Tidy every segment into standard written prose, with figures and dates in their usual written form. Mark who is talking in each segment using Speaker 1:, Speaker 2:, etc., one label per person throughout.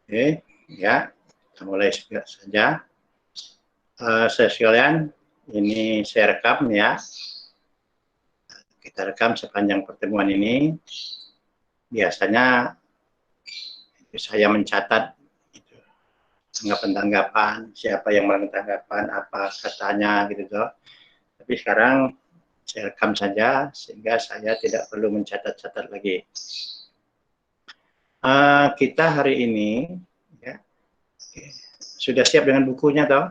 Speaker 1: Oke, ya, kita mulai saja. Saya sekalian, ini saya rekam ya. Kita rekam sepanjang pertemuan ini. Biasanya saya mencatat tanggapan-tanggapan, siapa yang melakukan tanggapan, apa katanya gitu toh. Tapi sekarang saya rekam saja sehingga saya tidak perlu mencatat-catat lagi. Kita hari ini ya, sudah siap dengan bukunya toh?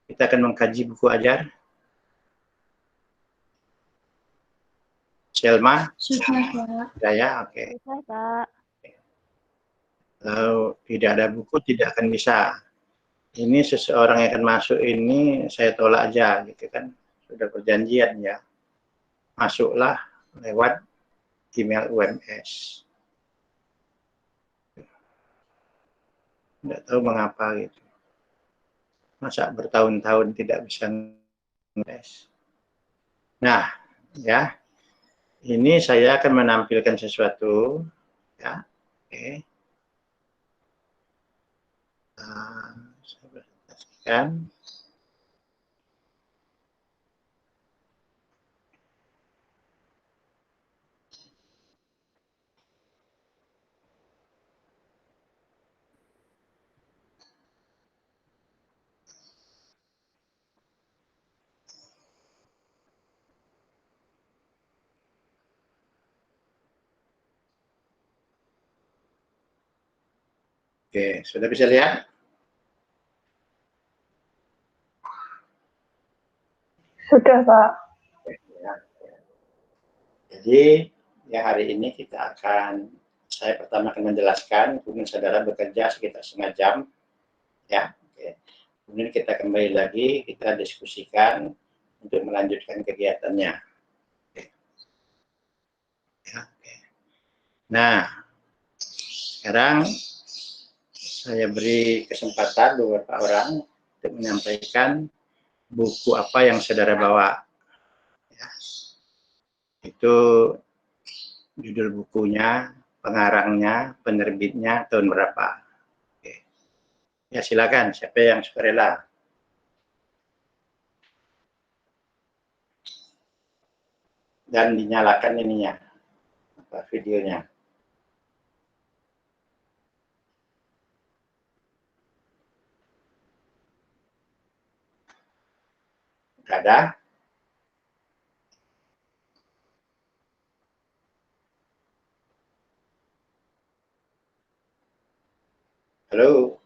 Speaker 1: Kita akan mengkaji buku ajar. Selma?
Speaker 2: Sudah, Pak.
Speaker 1: Sudah ya, oke.
Speaker 2: Sudah, Pak.
Speaker 1: Kalau tidak ada buku tidak akan bisa. Ini seseorang yang akan masuk ini saya tolak aja gitu kan. Sudah perjanjian ya. Masuklah lewat email UMS. Tidak tahu mengapa gitu. Masa bertahun-tahun tidak bisa ngetes. Nah, ya. Ini saya akan menampilkan sesuatu ya. Oke. Saya presentasikan. Oke, sudah bisa lihat?
Speaker 2: Sudah, Pak.
Speaker 1: Jadi, ya hari ini saya pertama akan menjelaskan, kemudian saudara bekerja sekitar setengah jam, ya. Oke. Kemudian kita kembali lagi, kita diskusikan untuk melanjutkan kegiatannya. Oke. Ya, oke. Nah, sekarang saya beri kesempatan beberapa orang untuk menyampaikan buku apa yang saudara bawa. Ya. Itu judul bukunya, pengarangnya, penerbitnya, tahun berapa. Oke. Ya silakan, siapa yang sukarela. Dan dinyalakan ininya, videonya. Ada? Halo?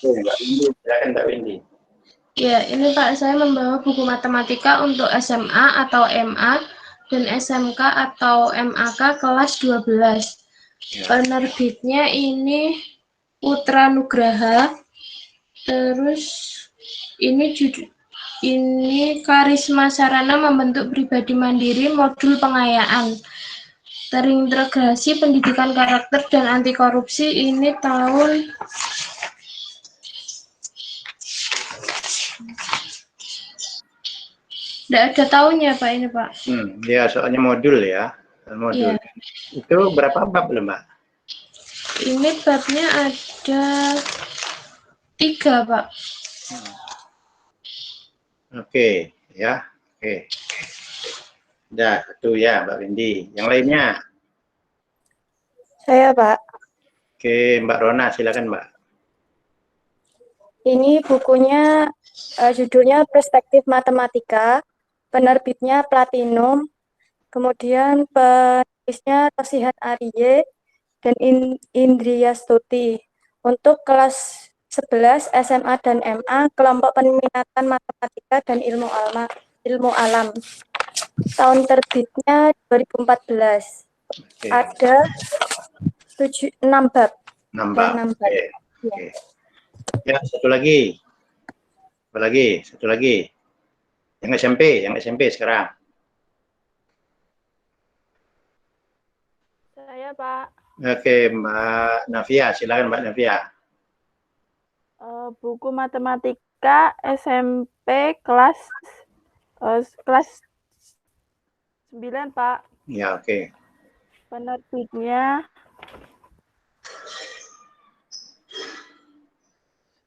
Speaker 1: Mbak Windy, silakan Mbak Windy.
Speaker 2: Ya, ini Pak, saya membawa buku matematika untuk SMA atau MA dan SMK atau MAK kelas 12.
Speaker 1: Ya.
Speaker 2: Penerbitnya ini Putra Nugraha. Terus ini Karisma Sarana Membentuk Pribadi Mandiri Modul Pengayaan. Terintegrasi Pendidikan Karakter dan Anti Korupsi ini tahun tidak ada tahunnya Pak ini Pak.
Speaker 1: Ya soalnya modul ya, modul. Ya. Itu berapa bab loh Mbak?
Speaker 2: Ini babnya ada 3 Pak.
Speaker 1: Oke, ya, oke. Udah, satu ya Mbak Windy. Yang lainnya?
Speaker 3: Saya Pak.
Speaker 1: Oke, Mbak Rona, silakan Mbak.
Speaker 3: Ini bukunya judulnya Perspektif Matematika, penerbitnya Platinum, kemudian penulisnya Rosihat Arie dan Indria Stuti. Untuk kelas 11 SMA dan MA, kelompok peminatan matematika dan ilmu alam. Tahun terbitnya 2014. Oke. Ada 6 bab.
Speaker 1: 6 bab. Oke.
Speaker 3: Ya.
Speaker 1: Ya, satu lagi. Satu lagi. Yang SMP sekarang.
Speaker 4: Saya, Pak.
Speaker 1: Oke, Mbak Navia, silakan Mbak Navia.
Speaker 4: Buku matematika Matematika SMP kelas 9, Pak.
Speaker 1: Ya, oke.
Speaker 4: Penerbitnya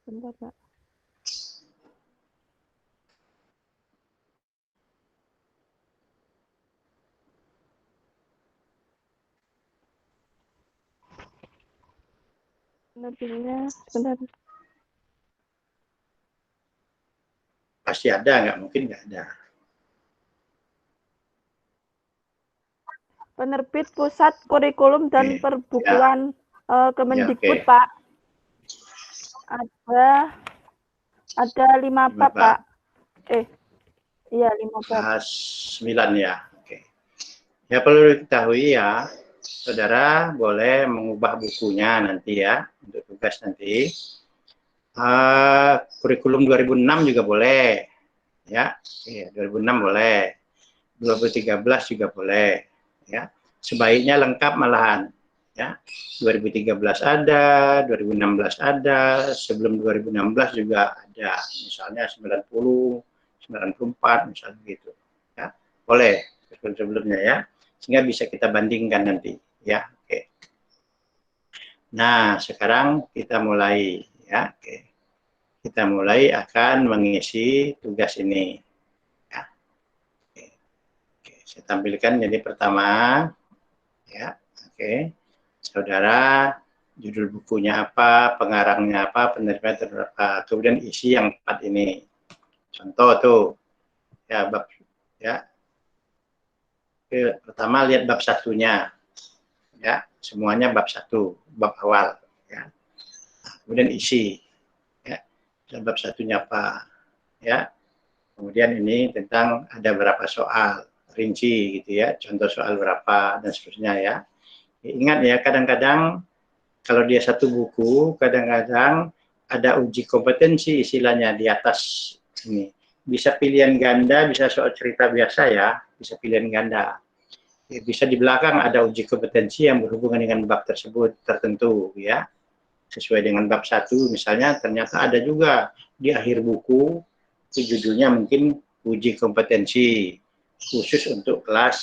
Speaker 4: sebentar, Pak. Penerbitnya sebentar.
Speaker 1: Pasti ada, nggak mungkin nggak ada.
Speaker 4: Penerbit Pusat Kurikulum dan
Speaker 1: Oke,
Speaker 4: Perbukuan Kemendikbud,
Speaker 1: oke.
Speaker 4: Pak. Ada 5 bab, Pak. Iya, 5 bab.
Speaker 1: 9 ya. Oke. Ya, perlu diketahui ya, saudara boleh mengubah bukunya nanti ya, untuk tugas nanti. Kurikulum 2006 juga boleh. Ya, 2006 boleh. 2013 juga boleh. Ya, sebaiknya lengkap malahan. Ya, 2013 ada, 2016 ada, sebelum 2016 juga ada. Misalnya 90, 94 misalnya gitu. Ya, boleh sebelumnya ya, sehingga bisa kita bandingkan nanti. Ya, oke. Nah, sekarang kita mulai ya. Oke. Kita mulai akan mengisi tugas ini. Ya. Oke. Saya tampilkan jadi pertama, ya, oke. Saudara, judul bukunya apa, pengarangnya apa, penerbitnya berapa, kemudian isi yang 4 ini. Contoh tuh, ya bab, ya. Oke, pertama lihat bab satunya, ya, semuanya bab 1, bab awal, ya. Kemudian isi, ya, dan bab satunya apa, ya. Kemudian ini tentang ada berapa soal, rinci gitu ya, contoh soal berapa dan seterusnya ya. Ingat ya, kadang-kadang kalau dia satu buku, kadang-kadang ada uji kompetensi istilahnya di atas ini. Bisa pilihan ganda, bisa soal cerita biasa ya, bisa pilihan ganda. Bisa di belakang ada uji kompetensi yang berhubungan dengan bab tersebut tertentu ya. Sesuai dengan bab 1 misalnya, ternyata ada juga di akhir buku, itu judulnya mungkin uji kompetensi khusus untuk kelas,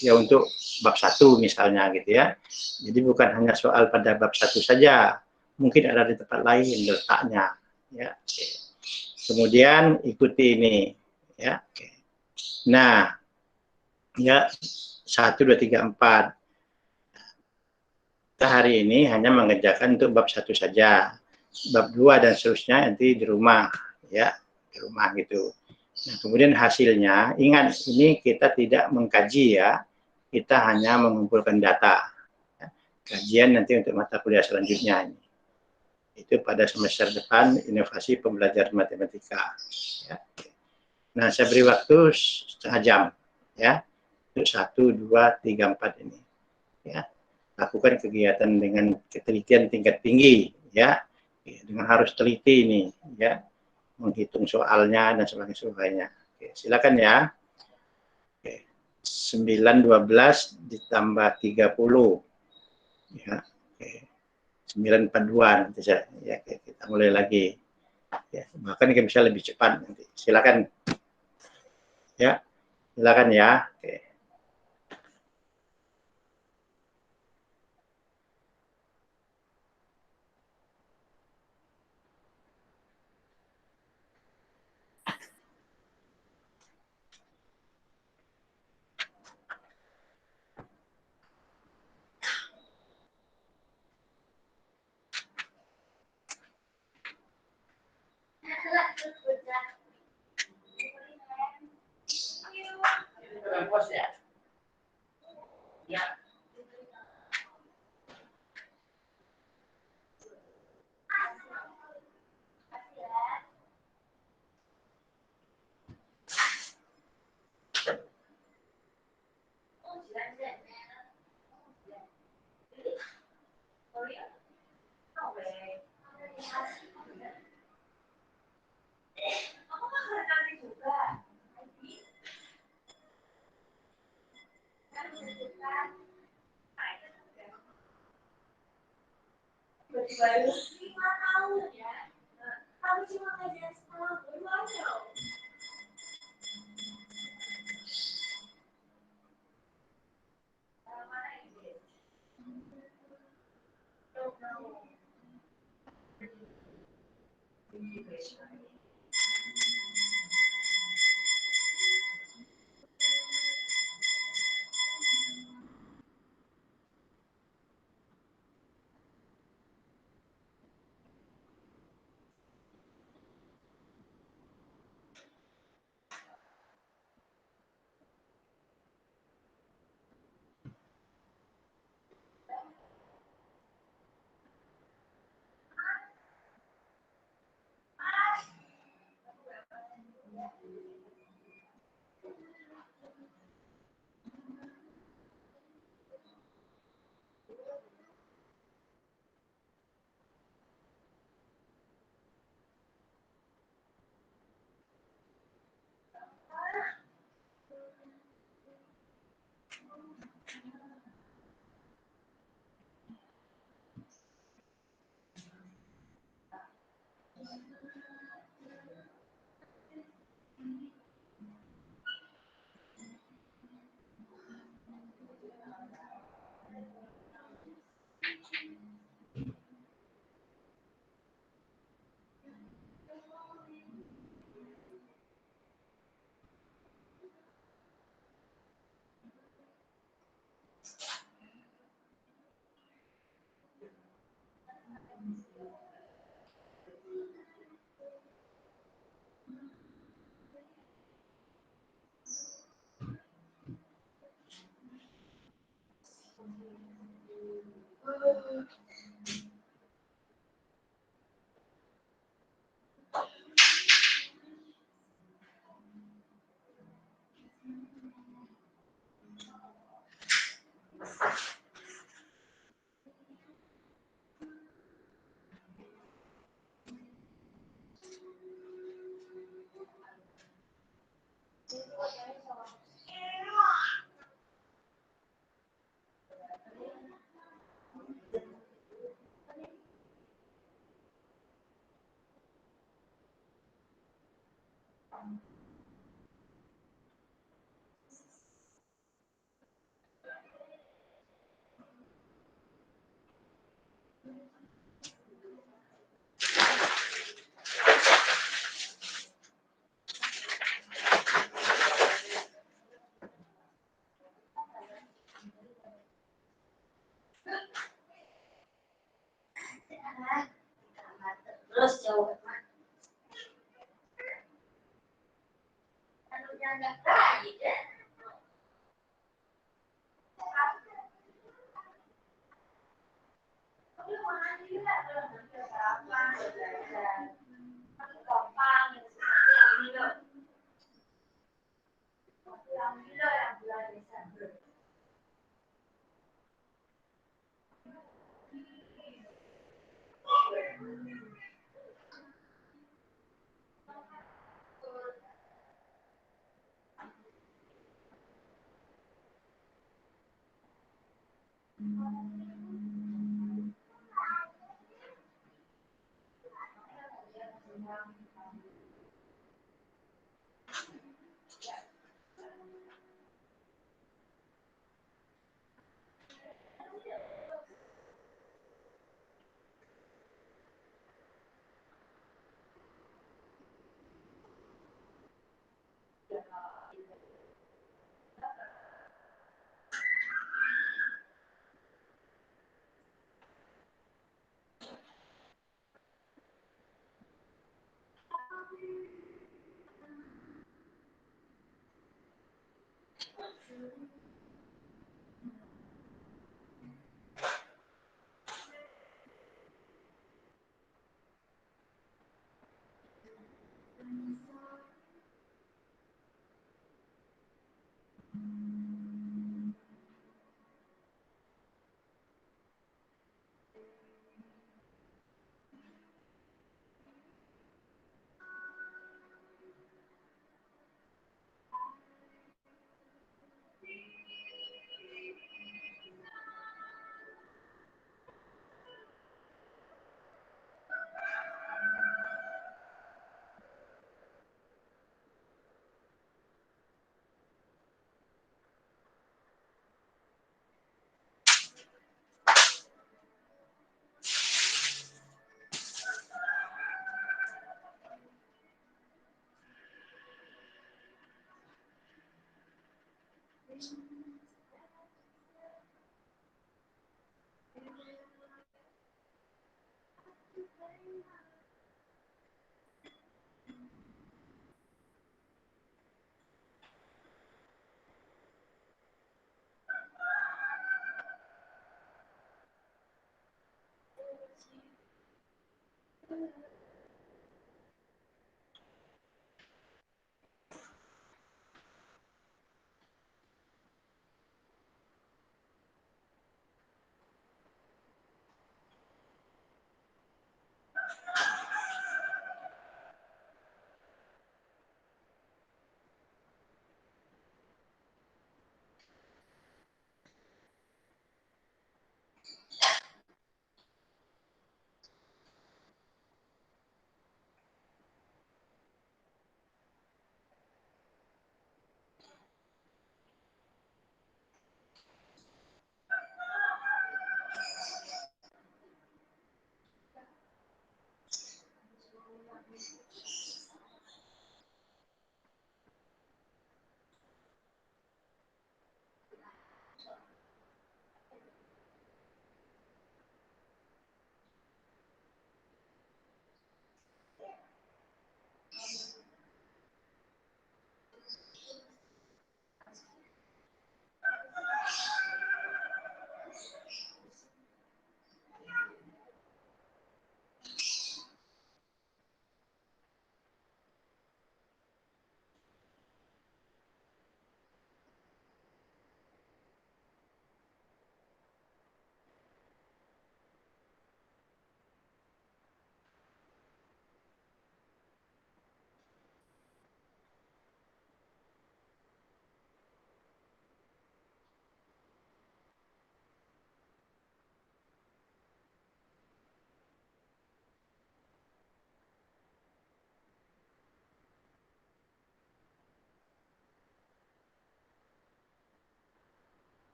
Speaker 1: ya untuk bab 1 misalnya gitu ya. Jadi bukan hanya soal pada bab 1 saja, mungkin ada di tempat lain letaknya ya. Kemudian ikuti ini ya. Nah, ya 1, 2, 3, 4. Kita hari ini hanya mengerjakan untuk bab 1 saja. Bab 2 dan seterusnya nanti di rumah ya, di rumah gitu. Nah, kemudian hasilnya, ingat ini kita tidak mengkaji ya, kita hanya mengumpulkan data. Kajian nanti untuk mata kuliah selanjutnya ini. Itu pada semester depan, inovasi pembelajaran matematika. Ya. Nah, saya beri waktu setengah jam ya, untuk 1, 2, 3, 4 ini. Ya. Lakukan kegiatan dengan ketelitian tingkat tinggi ya, dengan harus teliti ini ya, menghitung soalnya dan sebagainya. Oke, silakan ya. Oke. 9, 12 ditambah 30 ya. Oke. 9, 42 nanti saya ya, kita mulai lagi ya, bahkan kita bisa lebih cepat nanti. Silakan ya, silakan ya. Oke.
Speaker 5: Baru 5 tahun ya. Kamu cuma ngajar sekolah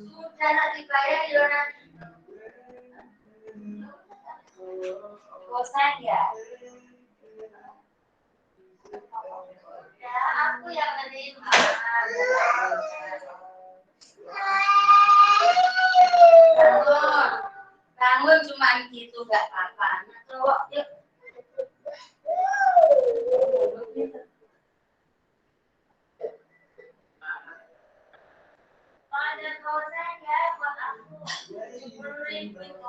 Speaker 5: Sudah nak dibayar ya nanti. Bosan ya? Ya aku yang menerima. Bangun cuma gitu gak apa-apa. Cowok yuk. Ada bosan ya buat aku. 10.000 itu.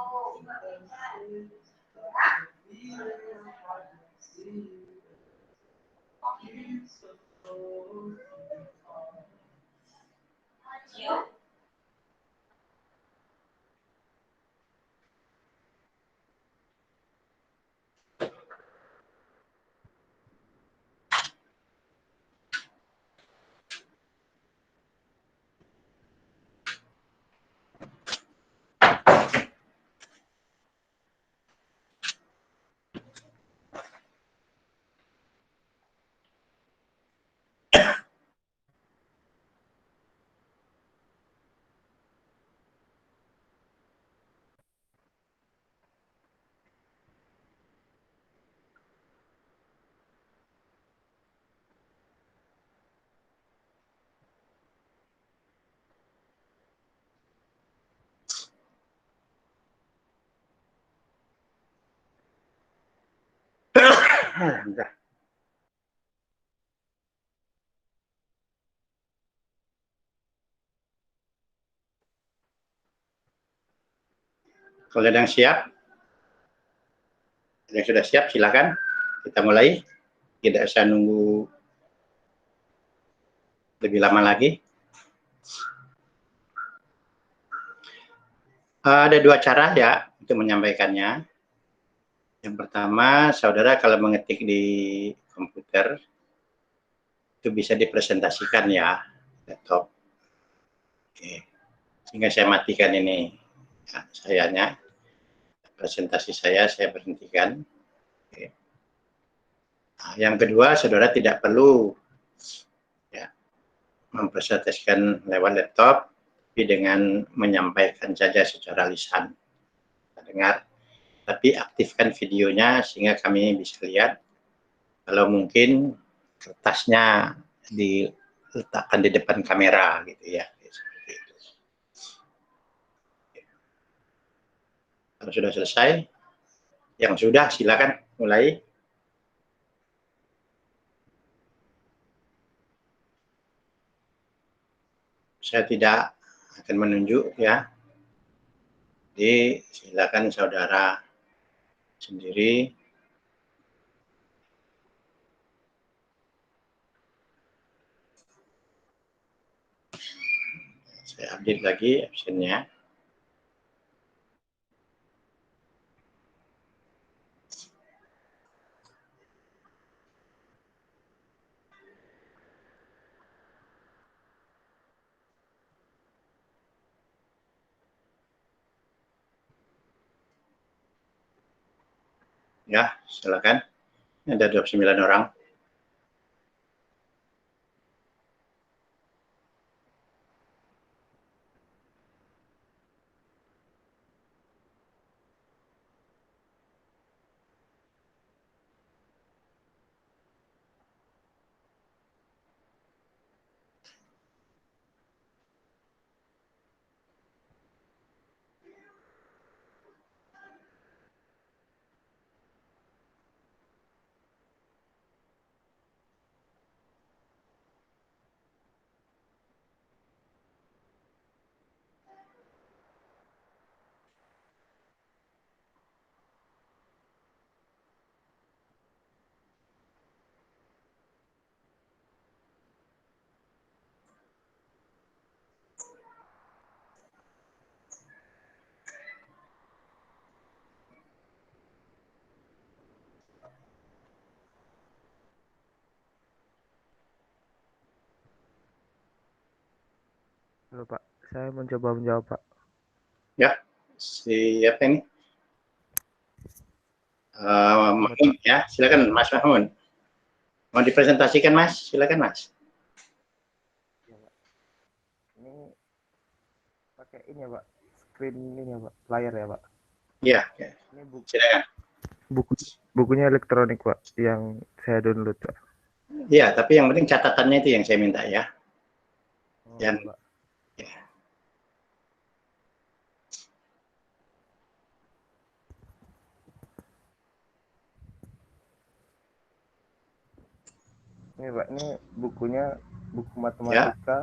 Speaker 1: Kalau ada yang siap, yang sudah siap silakan kita mulai. Tidak usah nunggu lebih lama lagi. Ada dua cara ya untuk menyampaikannya. Yang pertama, saudara kalau mengetik di komputer, itu bisa dipresentasikan ya, laptop. Oke. Sehingga saya matikan ini sayanya, presentasi saya berhentikan. Oke. Nah, yang kedua, saudara tidak perlu ya, mempresentasikan lewat laptop, tapi dengan menyampaikan saja secara lisan. Kita dengar, tapi aktifkan videonya sehingga kami bisa lihat. Kalau mungkin kertasnya diletakkan di depan kamera gitu ya. Seperti itu. Kalau sudah selesai, yang sudah silakan mulai. Saya tidak akan menunjuk ya. Jadi silakan saudara sendiri. Saya update lagi absennya. Ya, silakan. Ada 29 orang.
Speaker 6: Halo Pak, saya mencoba menjawab Pak.
Speaker 1: Ya, siapa ini? Mahmud ya, silakan Mas Mahmud. Mau dipresentasikan Mas? Silakan Mas.
Speaker 6: Ya, Pak. Ini pakai ini ya Pak, screen ini ya Pak, layar ya Pak.
Speaker 1: Iya, ya.
Speaker 6: Ini
Speaker 1: Silakan.
Speaker 6: bukunya elektronik Pak, yang saya download Pak.
Speaker 1: Iya, tapi yang penting catatannya itu yang saya minta ya.
Speaker 6: Oh,
Speaker 1: Yang
Speaker 6: ya, Pak.
Speaker 1: ya.
Speaker 6: Ini Pak, ini bukunya buku
Speaker 1: Ya,
Speaker 6: matematika.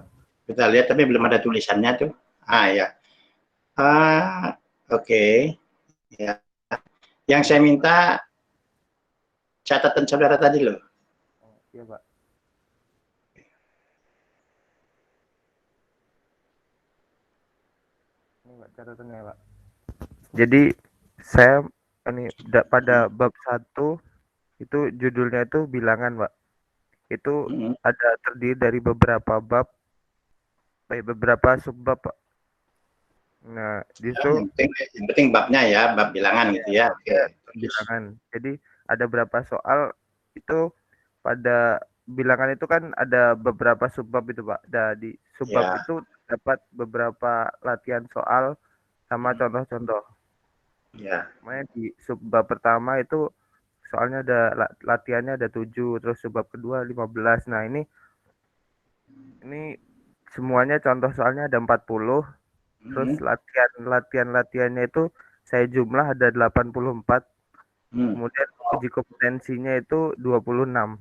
Speaker 1: kita lihat tapi belum ada tulisannya tuh. Ah ya. Oke. Ya. Yang saya minta catatan saudara tadi loh.
Speaker 6: Oh, iya Pak. Ini Pak catatannya Pak. Jadi saya ini pada bab 1 itu judulnya itu bilangan Pak. Itu ada terdiri dari beberapa bab, beberapa subbab Pak. Nah, di
Speaker 1: Ya,
Speaker 6: situ
Speaker 1: yang penting babnya ya, bab bilangan gitu ya. Oke.
Speaker 6: bilangan. Jadi ada berapa soal itu pada bilangan itu kan ada beberapa subbab itu Pak. Di subbab
Speaker 1: Ya.
Speaker 6: itu dapat beberapa latihan soal sama contoh-contoh.
Speaker 1: Ya.
Speaker 6: Makanya di subbab pertama itu soalnya ada latihannya ada 7, terus subbab kedua 15. Nah, ini semuanya contoh soalnya ada 40. Terus latihannya itu saya jumlah ada 84. Kemudian uji kompetensinya itu 26.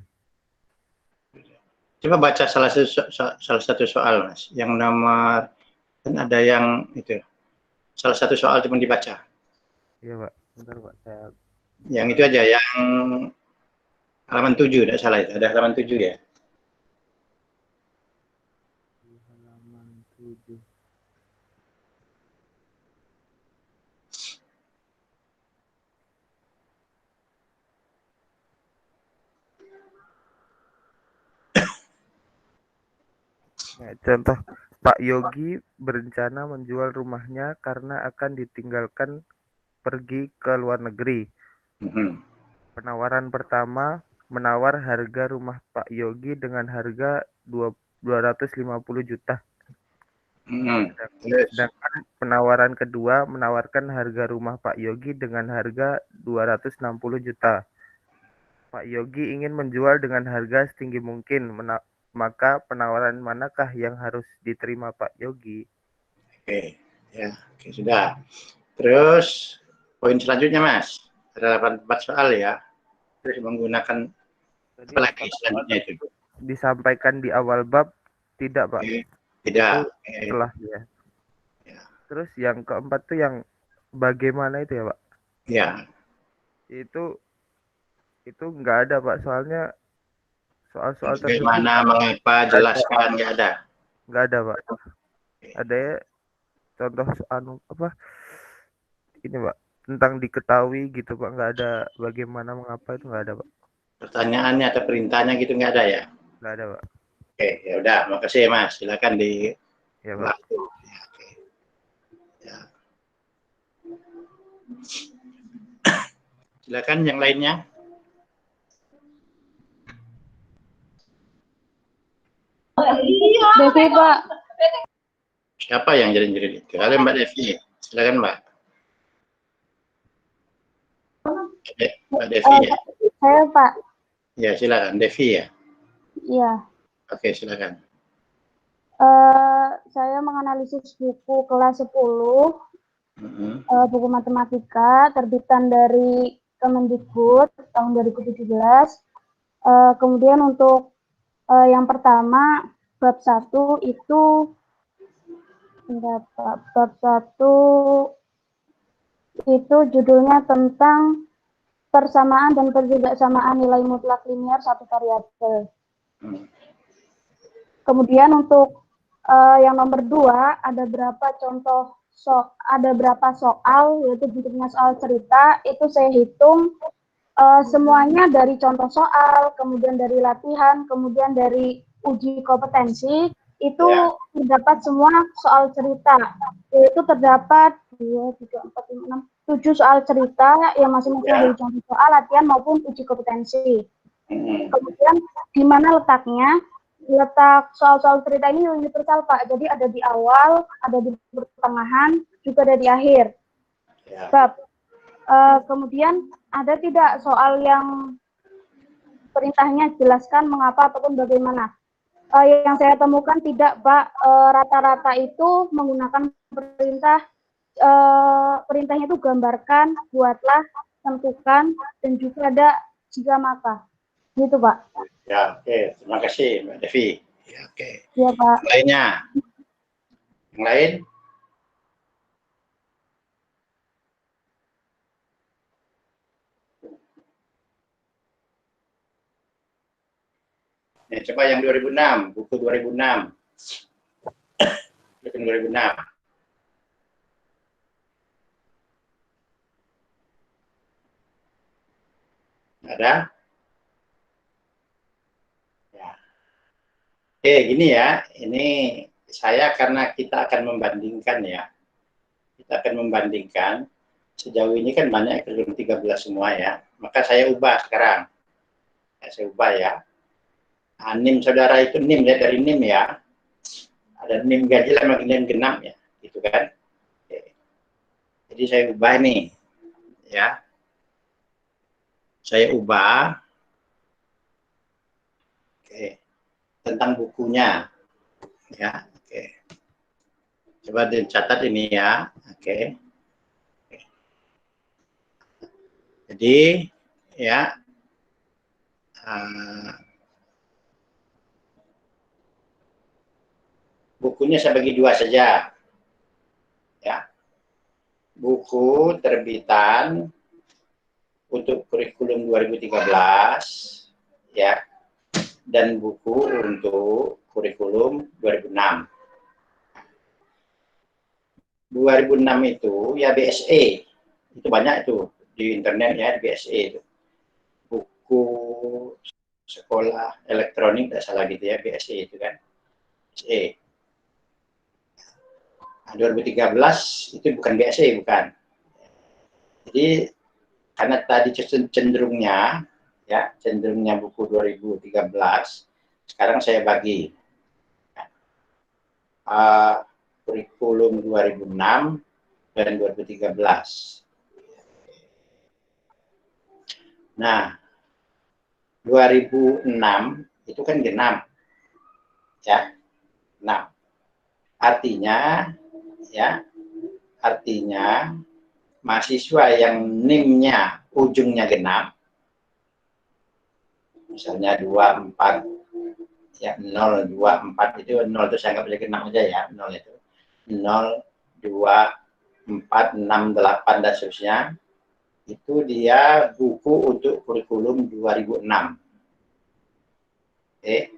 Speaker 1: Coba baca salah satu soal Mas. Yang nomor kan ada yang itu. Salah satu soal cuma dibaca.
Speaker 6: Iya Pak, bentar Pak.
Speaker 1: Yang itu aja yang halaman 7, tidak salah itu. Ada halaman 7 ya.
Speaker 6: Halaman 7. Nah, contoh, Pak Yogi berencana menjual rumahnya karena akan ditinggalkan pergi ke luar negeri. Penawaran pertama menawar harga rumah Pak Yogi dengan harga 250 juta. Sedangkan penawaran kedua menawarkan harga rumah Pak Yogi dengan harga 260 juta. Pak Yogi ingin menjual dengan harga setinggi mungkin, maka penawaran manakah yang harus diterima Pak Yogi?
Speaker 1: Oke, ya, oke, sudah. Terus poin selanjutnya, Mas, ada 84 soal ya. Terus menggunakan
Speaker 6: Jadi
Speaker 1: apa lagi selanjutnya itu?
Speaker 6: Disampaikan di awal bab, tidak Pak?
Speaker 1: Tidak.
Speaker 6: Itu setelah ya. Terus yang keempat tuh yang bagaimana itu ya Pak?
Speaker 1: Ya.
Speaker 6: Itu nggak ada Pak, soalnya soal-soal tersebut.
Speaker 1: Bagaimana, mengapa, jelaskan, nggak ada.
Speaker 6: Nggak ada Pak. Ada ya, contoh apa? Ini Pak, tentang diketahui gitu Pak, nggak ada bagaimana, mengapa, itu nggak ada Pak.
Speaker 1: Pertanyaannya atau perintahnya gitu nggak ada ya?
Speaker 6: Nggak ada Pak.
Speaker 1: Oke, ya udah, makasih Mas. Silakan di
Speaker 6: ya, Pak.
Speaker 1: Ya, oke. Ya. Silakan yang lainnya.
Speaker 4: Devi, Pak.
Speaker 1: Siapa yang jerit-jerit itu? Kalian Mbak Devi. Silakan Mbak. Mbak Devi ya?
Speaker 4: Saya, Pak.
Speaker 1: Ya, silakan. Devi ya?
Speaker 4: Iya.
Speaker 1: Oke, silakan.
Speaker 4: Saya menganalisis buku kelas 10, buku matematika, terbitan dari Kemendikbud tahun 2017. Kemudian untuk yang pertama, bab 1 itu, bab 1 itu judulnya tentang persamaan dan ketidaksamaan nilai mutlak linear satu variabel. Kemudian untuk yang nomor 2 ada berapa soal, yaitu bentuknya soal cerita, itu saya hitung semuanya dari contoh soal, kemudian dari latihan, kemudian dari uji kompetensi, itu terdapat semua soal cerita, yaitu terdapat 2, 3, 4, 5, 6, 7 soal cerita yang masing-masing dari contoh soal, latihan maupun uji kompetensi. Kemudian di mana letaknya? Letak soal-soal cerita ini universal Pak, jadi ada di awal, ada di pertengahan, juga ada di akhir. Kemudian ada tidak soal yang perintahnya jelaskan mengapa ataupun bagaimana? Yang saya temukan tidak Pak, rata-rata itu menggunakan perintah, perintahnya itu gambarkan, buatlah, tentukan, dan juga ada jika maka. Gitu Pak.
Speaker 1: Ya, oke. Terima kasih Mbak Devi. Ya, oke.
Speaker 4: Iya Pak.
Speaker 1: Yang lainnya? Yang lain? Ya, coba yang 2006, buku 2006. Buku 2006. Ada? Ya. Oke, gini ya. Ini saya karena kita akan membandingkan ya. Kita akan membandingkan. Sejauh ini kan banyak ekosistem 13 semua ya. Maka saya ubah sekarang. Ya, saya ubah ya. Nah, NIM saudara itu NIM ya, dari NIM ya. Ada NIM ganjil sama NIM genap ya. Gitu kan. Oke. Jadi saya ubah nih. Ya. Saya ubah. Oke. Tentang bukunya. Ya, oke. Coba dicatat ini ya. Oke. Jadi ya bukunya saya bagi dua saja. Ya. Buku terbitan untuk kurikulum 2013 ya. Dan buku untuk kurikulum 2006. 2006 itu ya BSE. Itu banyak itu di internet ya, BSE itu. Buku sekolah elektronik, tidak salah gitu ya, BSE itu kan. BSE. Nah, 2013 itu bukan BSE, bukan. Jadi karena tadi cenderungnya buku 2013, sekarang saya bagi kurikulum 2006 dan 2013. Nah, 2006 itu kan genap, ya, 6. Artinya mahasiswa yang NIM-nya ujungnya genap, misalnya 24, ya 0, 2, 4 itu 0 itu saya anggap aja genap aja ya, 0 itu 0, 2, 4, 6, 8 dan seterusnya, itu dia buku untuk kurikulum 2006. Oke,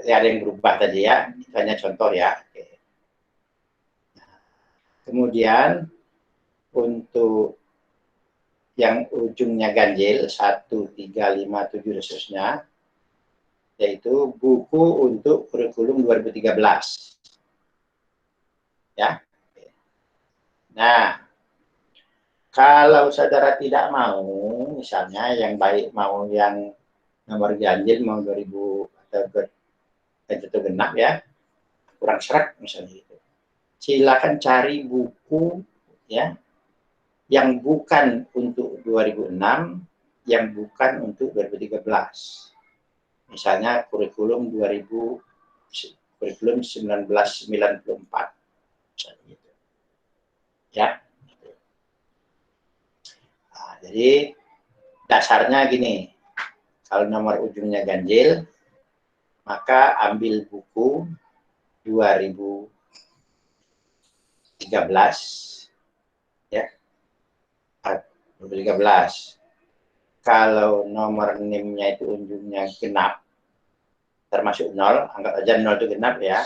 Speaker 1: ada yang berubah tadi ya, itu hanya contoh ya. Oke. Kemudian untuk yang ujungnya ganjil 1, 3, 5, 7 dan seterusnya, yaitu buku untuk kurikulum 2013. Ya. Nah, kalau saudara tidak mau, misalnya yang baik mau yang nomor ganjil mau 2000 atau genap ya, kurang serak misalnya gitu. Silakan cari buku ya yang bukan untuk 2006, yang bukan untuk 2013. Misalnya kurikulum 1994. Misalnya gitu. Ya. Nah, jadi dasarnya gini, kalau nomor ujungnya ganjil, maka ambil buku 2013, ya, 2013. Kalau nomor NIM-nya itu ujungnya genap, termasuk 0, anggap aja 0 itu genap ya,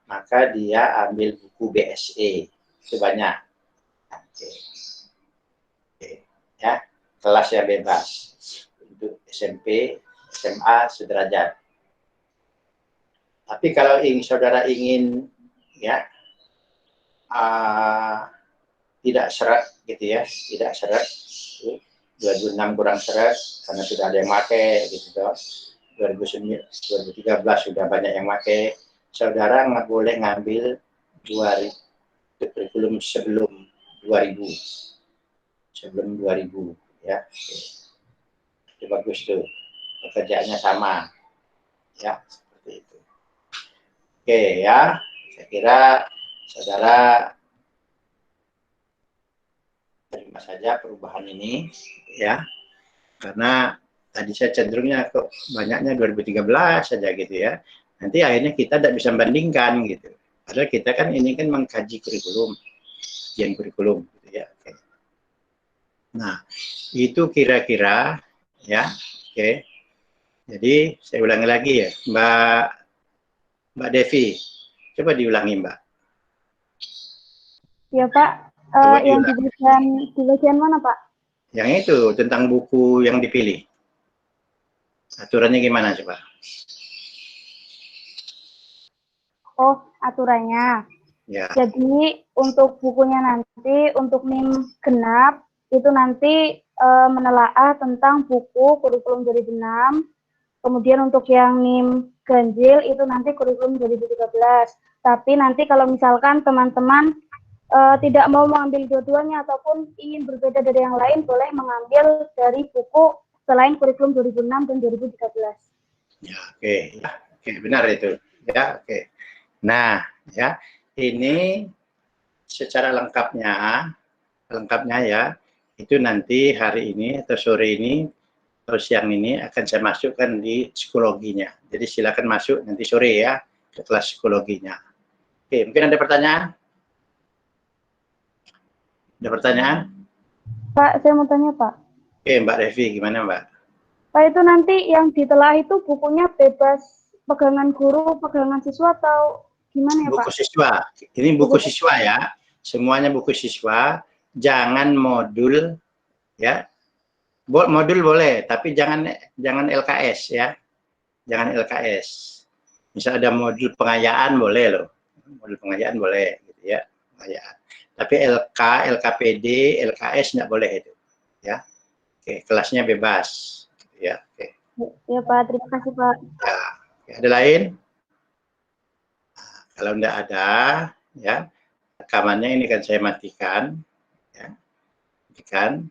Speaker 1: maka dia ambil buku BSE, itu banyak. Oke. Ya, kelas yang bebas untuk SMP, SMA sederajat. Tapi kalau saudara ingin ya tidak seret gitu ya, tidak seret, 2006 kurang seret karena sudah ada yang pakai gitu toh. 2013 sudah banyak yang pakai. Saudara nggak boleh ngambil 2000 kurikulum sebelum 2000. Sebelum 2000 ya. Itu bagus tuh. Pekerjaannya sama. Ya, seperti itu. Oke ya, saya kira saudara terima saja perubahan ini ya. Karena tadi saya cenderungnya kok banyaknya 2013 saja gitu ya. Nanti akhirnya kita tidak bisa bandingkan gitu. Padahal kita kan ini kan mengkaji kurikulum, kajian kurikulum gitu ya. Oke. Nah, itu kira-kira ya. Oke. Jadi saya ulangi lagi ya, Mbak Devi. Coba diulangi, Mbak.
Speaker 4: Ya, Pak. Yang di bagian mana, Pak?
Speaker 1: Yang itu, tentang buku yang dipilih. Aturannya gimana, coba?
Speaker 4: Oh, aturannya.
Speaker 1: Ya.
Speaker 4: Jadi, untuk bukunya nanti, untuk NIM genap, itu nanti menelaah tentang buku kurikulum 2006. Kemudian untuk yang NIM ganjil, itu nanti kurikulum 2013. Tapi nanti kalau misalkan teman-teman tidak mau mengambil dua-duanya ataupun ingin berbeda dari yang lain, boleh mengambil dari buku selain kurikulum 2006 dan 2013.
Speaker 1: Ya, oke. Ya, oke, benar itu. Ya, oke. Nah, ya, ini secara lengkapnya ya, itu nanti hari ini atau sore ini atau siang ini akan saya masukkan di psikologinya. Jadi silakan masuk nanti sore ya ke kelas psikologinya. Oke, mungkin ada pertanyaan? Ada pertanyaan?
Speaker 4: Pak, saya mau tanya, Pak.
Speaker 1: Oke, Mbak Devi, gimana Mbak?
Speaker 4: Pak, itu nanti yang ditelah itu bukunya bebas pegangan guru, pegangan siswa atau gimana ya, Pak?
Speaker 1: Buku siswa. Ini buku siswa ya. Semuanya buku siswa. Jangan modul ya. Modul boleh, tapi jangan LKS ya. Jangan LKS. Misal ada modul pengayaan boleh loh, modul pengayaan boleh, gitu ya, pengayaan. Tapi LK, LKPD, LKS nggak boleh itu, ya. Oke, kelasnya bebas, ya. Oke.
Speaker 4: Ya Pak, terima kasih Pak.
Speaker 1: Ya. Oke, ada lain? Nah, kalau nggak ada, ya, rekamannya ini kan saya matikan, ya, matikan.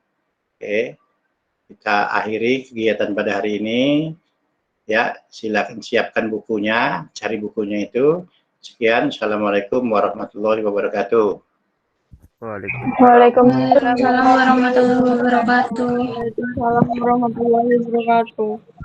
Speaker 1: Oke, kita akhiri kegiatan pada hari ini. Ya, silakan siapkan bukunya, cari bukunya itu. Sekian, Assalamualaikum warahmatullahi wabarakatuh.
Speaker 2: Waalaikumsalam warahmatullahi wabarakatuh.
Speaker 4: Waalaikumsalam warahmatullahi wabarakatuh.